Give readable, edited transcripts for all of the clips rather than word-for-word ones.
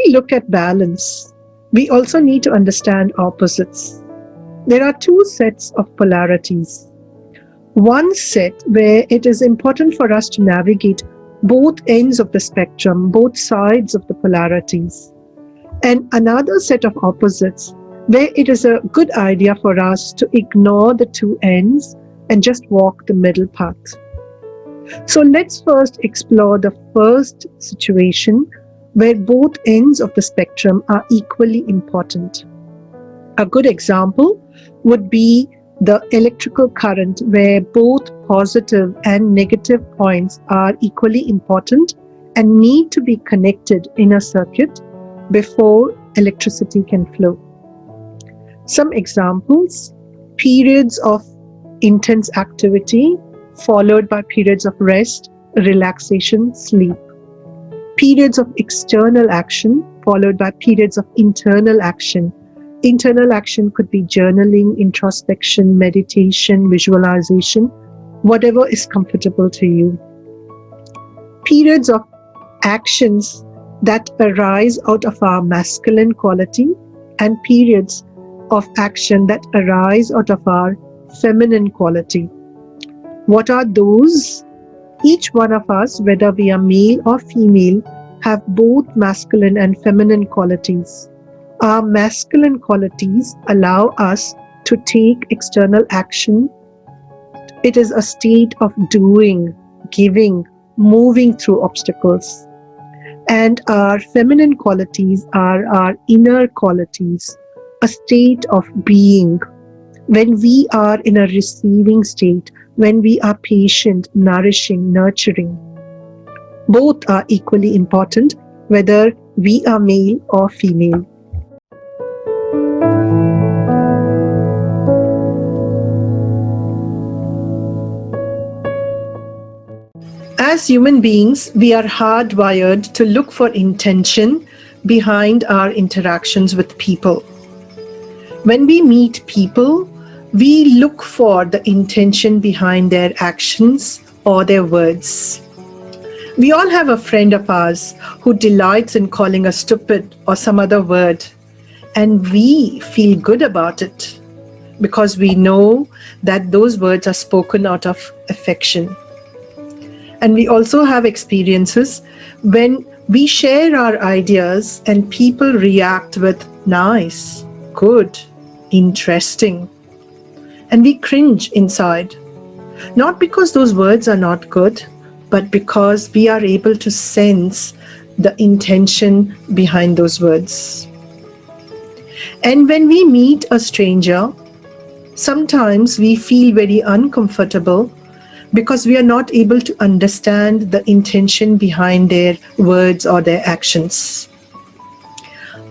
we look at balance, we also need to understand opposites. There are two sets of polarities. One set where it is important for us to navigate both ends of the spectrum, both sides of the polarities. And another set of opposites where it is a good idea for us to ignore the two ends and just walk the middle path. So let's first explore the first situation where both ends of the spectrum are equally important. A good example would be the electrical current, where both positive and negative points are equally important and need to be connected in a circuit before electricity can flow. Some examples: periods of intense activity followed by periods of rest, relaxation, sleep. Periods of external action followed by periods of internal action. Internal action could be journaling, introspection, meditation, visualization, whatever is comfortable to you. Periods of actions that arise out of our masculine quality and periods of action that arise out of our feminine quality. What are those? Each one of us, whether we are male or female, have both masculine and feminine qualities. Our masculine qualities allow us to take external action. It is a state of doing, giving, moving through obstacles. And our feminine qualities are our inner qualities, a state of being. When we are in a receiving state, when we are patient, nourishing, nurturing. Both are equally important, whether we are male or female. As human beings, we are hardwired to look for intention behind our interactions with people. When we meet people, we look for the intention behind their actions or their words. We all have a friend of ours who delights in calling us stupid or some other word, and we feel good about it because we know that those words are spoken out of affection. And we also have experiences when we share our ideas and people react with nice, good, interesting. And we cringe inside, not because those words are not good, but because we are able to sense the intention behind those words. And when we meet a stranger, sometimes we feel very uncomfortable because we are not able to understand the intention behind their words or their actions.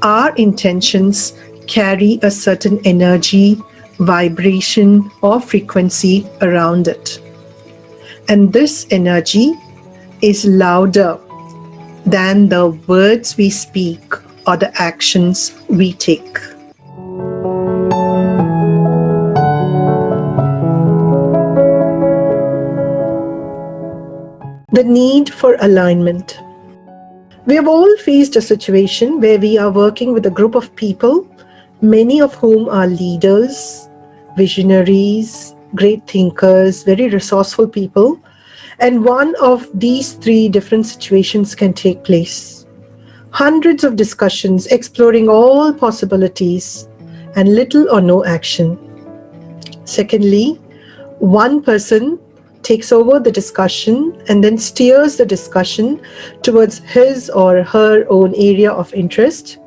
Our intentions carry a certain energy, vibration, or frequency around it. And this energy is louder than the words we speak or the actions we take. The need for alignment. We have all faced a situation where we are working with a group of people, many of whom are leaders, visionaries, great thinkers, very resourceful people, and one of these three different situations can take place. Hundreds of discussions exploring all possibilities and little or no action. Secondly, one person takes over the discussion and then steers the discussion towards his or her own area of interest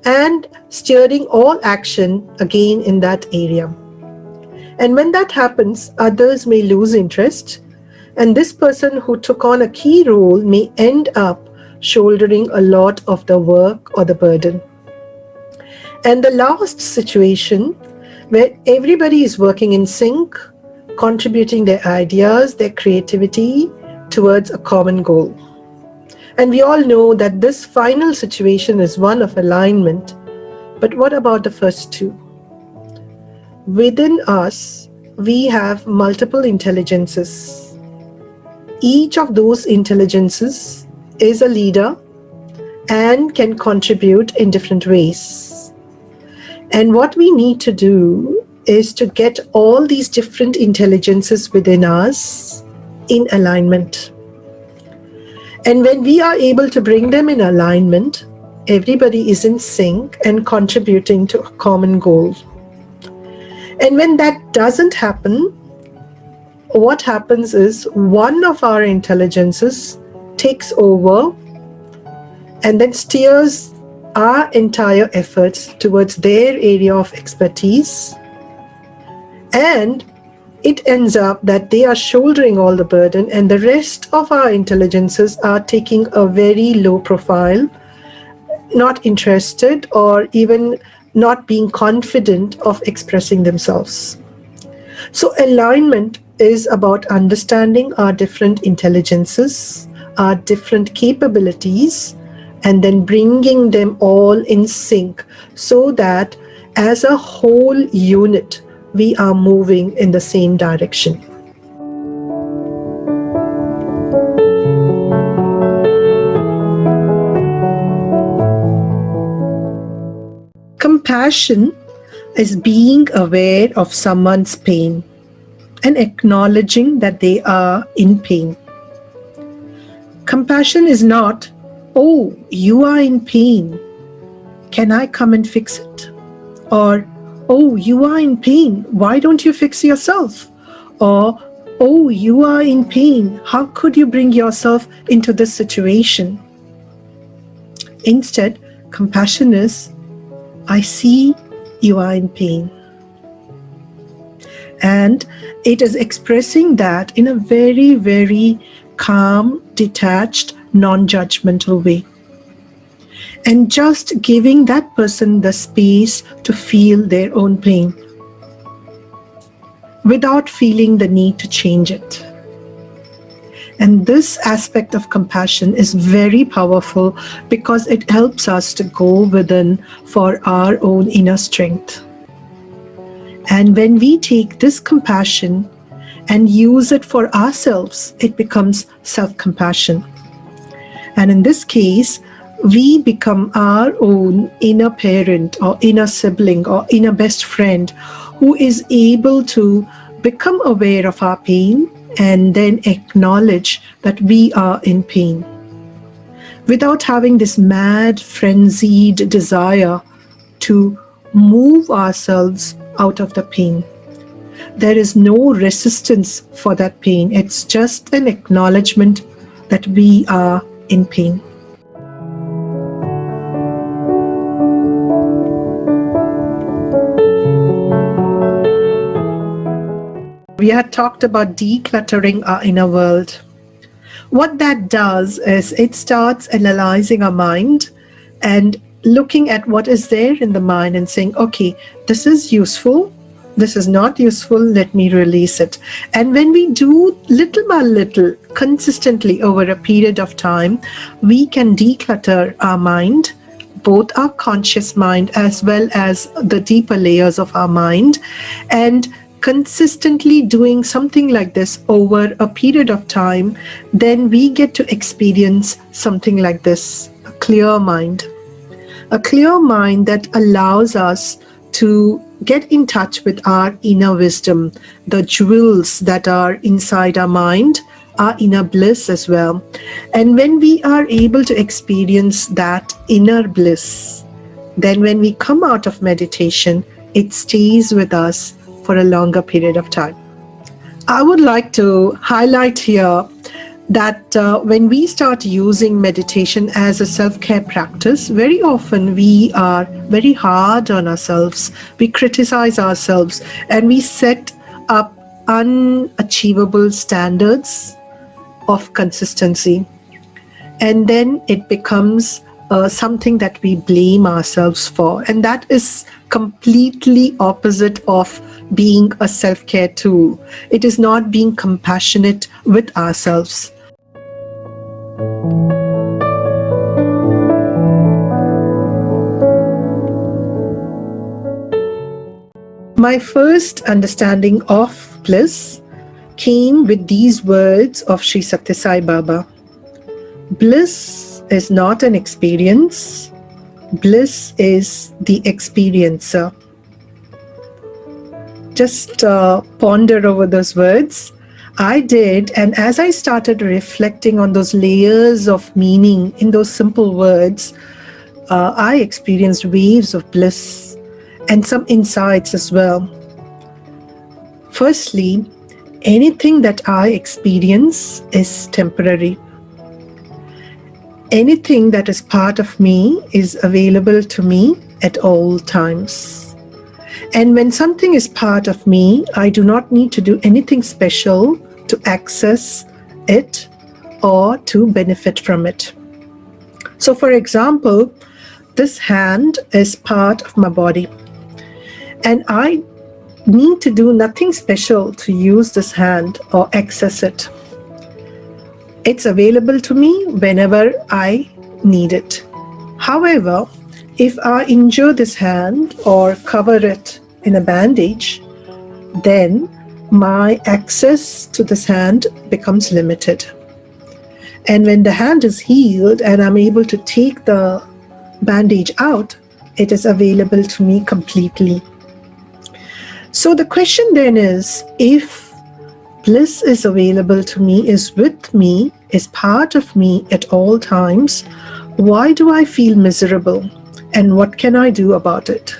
and steering all action again in that area. And when that happens, others may lose interest, and this person who took on a key role may end up shouldering a lot of the work or the burden. And the last situation, where everybody is working in sync, contributing their ideas, their creativity towards a common goal. And we all know that this final situation is one of alignment. But what about the first two? Within us, we have multiple intelligences. Each of those intelligences is a leader, and can contribute in different ways. And what we need to do is to get all these different intelligences within us in alignment. And when we are able to bring them in alignment, everybody is in sync and contributing to a common goal. And when that doesn't happen, what happens is one of our intelligences takes over and then steers our entire efforts towards their area of expertise. And it ends up that they are shouldering all the burden, and the rest of our intelligences are taking a very low profile, not interested or even not being confident of expressing themselves. So alignment is about understanding our different intelligences, our different capabilities, and then bringing them all in sync so that as a whole unit, we are moving in the same direction. Compassion is being aware of someone's pain and acknowledging that they are in pain. Compassion is not, oh, you are in pain. Can I come and fix it? Or, oh, you are in pain. Why don't you fix yourself? Or, oh, you are in pain. How could you bring yourself into this situation? Instead, compassion is, I see you are in pain. And it is expressing that in a very, very calm, detached, non-judgmental way. And just giving that person the space to feel their own pain without feeling the need to change it. And this aspect of compassion is very powerful because it helps us to go within for our own inner strength. And when we take this compassion and use it for ourselves, it becomes self-compassion. And in this case, we become our own inner parent or inner sibling or inner best friend who is able to become aware of our pain and then acknowledge that we are in pain without having this mad, frenzied desire to move ourselves out of the pain. There is no resistance for that pain. It's just an acknowledgement that we are in pain. We had talked about decluttering our inner world. What that does is it starts analyzing our mind and looking at what is there in the mind and saying, okay, this is useful, this is not useful, let me release it. And when we do little by little, consistently over a period of time, we can declutter our mind, both our conscious mind as well as the deeper layers of our mind. And consistently doing something like this over a period of time, then we get to experience something like this, a clear mind. A clear mind that allows us to get in touch with our inner wisdom, the jewels that are inside our mind, our inner bliss as well. And when we are able to experience that inner bliss, then when we come out of meditation, it stays with us for a longer period of time. I would like to highlight here that when we start using meditation as a self-care practice, very often we are very hard on ourselves. We criticize ourselves and we set up unachievable standards of consistency. And then it becomes something that we blame ourselves for. And that is completely opposite of being a self-care tool. It is not being compassionate with ourselves. My first understanding of bliss came with these words of Sri Sathya Sai Baba. Bliss is not an experience. Bliss is the experiencer. Just ponder over those words. I did, and as I started reflecting on those layers of meaning in those simple words, I experienced waves of bliss and some insights as well. Firstly, anything that I experience is temporary. Anything that is part of me is available to me at all times. And when something is part of me, I do not need to do anything special to access it or to benefit from it. So, for example, this hand is part of my body, and I need to do nothing special to use this hand or access it. It's available to me whenever I need it. However, if I injure this hand or cover it in a bandage, then my access to this hand becomes limited. And when the hand is healed and I'm able to take the bandage out, it is available to me completely. So the question then is, if bliss is available to me, is with me, is part of me at all times, why do I feel miserable? And what can I do about it?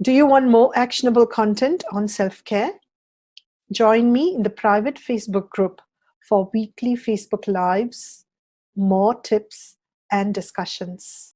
Do you want more actionable content on self-care? Join me in the private Facebook group for weekly Facebook Lives, more tips and discussions.